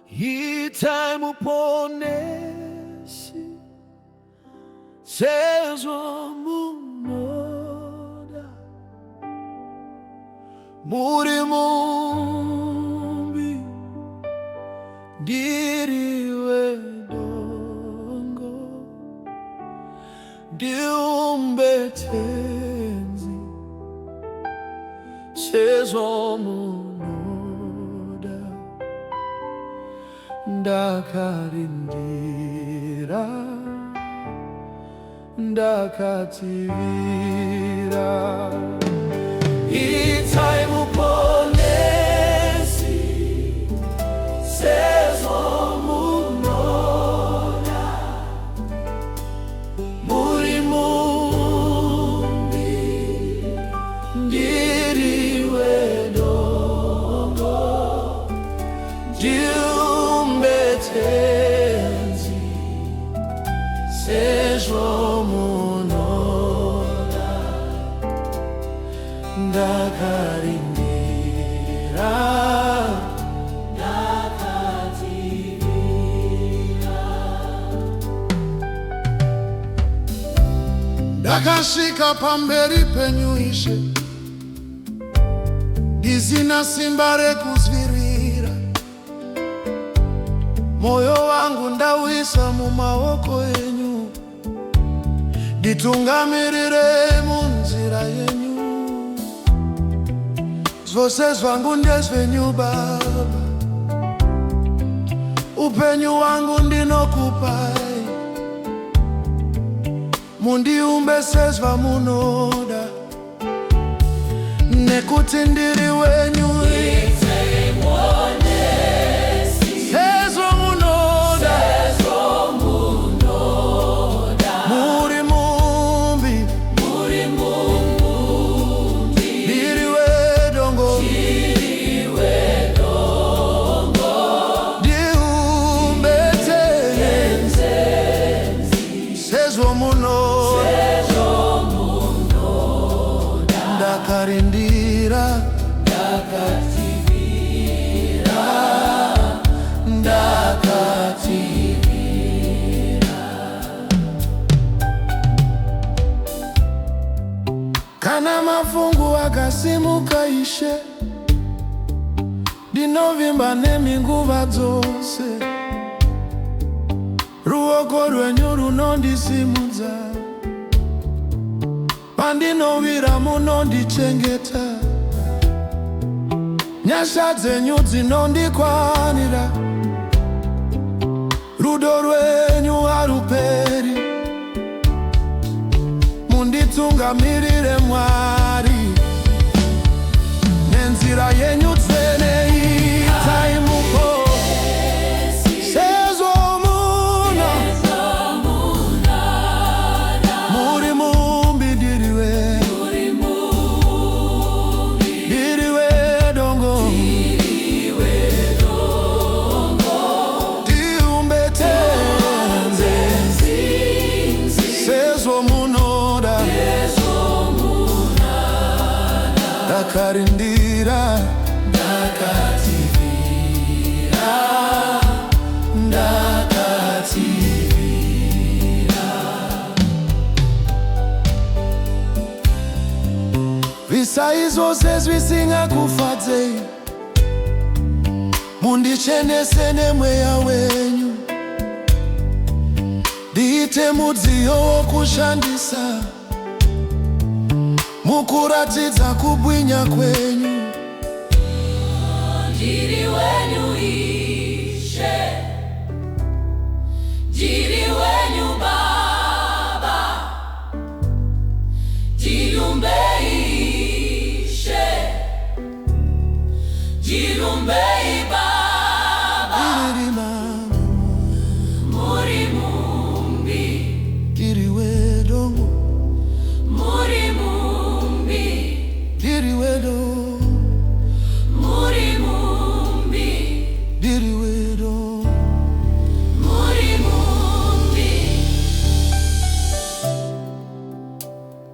Itai muponesi sezwa munoda muri mumbi diriwe dongo diumbetenzi sezwa munoda ndakarindira ndakativira itai muponesi sezwa munoda muri mumbi ndiriwe dongo diumbetenzi sezwa munoda ndakarindira ndakativira ndakasvika pamberi penyu Ishe, ndisina simba rekuzvirira. Moyo wangu ndauisa mumaoko enyu, nditungamirire munzira yenyu. Zvose zvangu ndezvenyu Baba, upenyu wangu ndinokupai. Mundiumbe sezvamunoda, nekuti ndiri wenyu. Ndakarindira ndakativira ndakativira. Kana mafungu akasimuka Ishe, ndinovimba nemi nguva dzose. Ruoko rwenyu runondisimudza, pandinovira munondichengeta. Nyasha dzenyu dzinondikwanira, rudo rwenyu haruperi. Munditungamirire Mwari, nenzira yenyu tsvene. Itai muponesi sezwa munoda muri mumbi ndiriwe dongo diumbetenzi sezwa munoda ndakarindira ndakativira ndakativira. Visai zvose zvisingakufadzei, mundichenese nemweya wenyu. Ndiite mudziyo wokushandisa mukuratidza kubwinya kwenyu. Ndiri wenyu Ishe, ndiri wenyu Baba, ndiumbei Ishe, ndiumbei Baba. Muri mumbi Ndiriwe dongo muri mumbi ndiriwe dongo muri mumbi ndiriwe dongo. muri mumbi.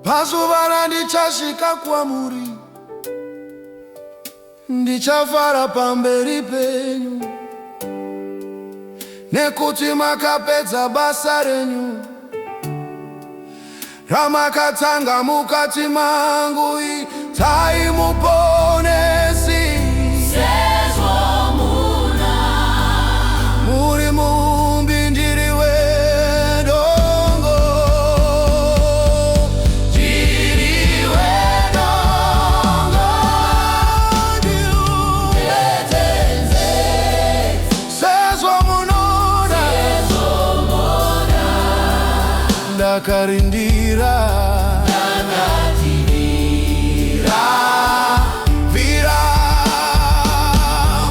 Pazuva randichasvika kwamuri, ndichafara pamberi penyu. nekuti makapedza basa renyu, ramakatanga mukati mangu, itai muponesi. Sezvo muna Muri mumbi ndiri wedongo, ndiri wedongo, ndiumbeteze. sezvo munoda, ndakarindira. Vira,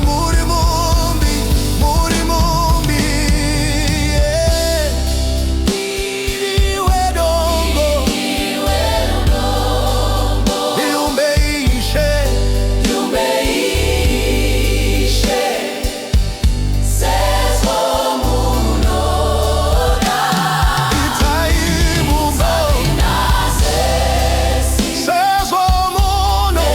muri mumbi, yeah. Ndiri wedongo, ndiumbeishe. Sezvo munoda Itai mumbo, nasesi. sezvo muno.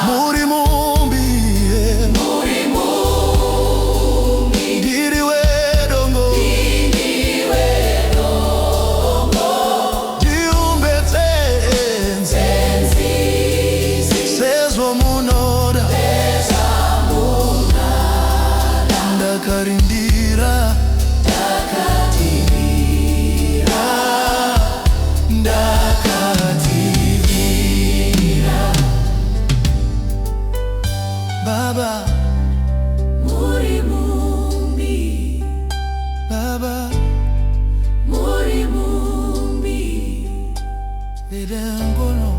Muri mumbi, yeah. Muri mumbi, Ndiri wedongo, ndiumbeteze. Sezvo munoda, ndakarindira. Ndakatirira. Baba, muri mumbi, Baba, muri mumbi. Edengono.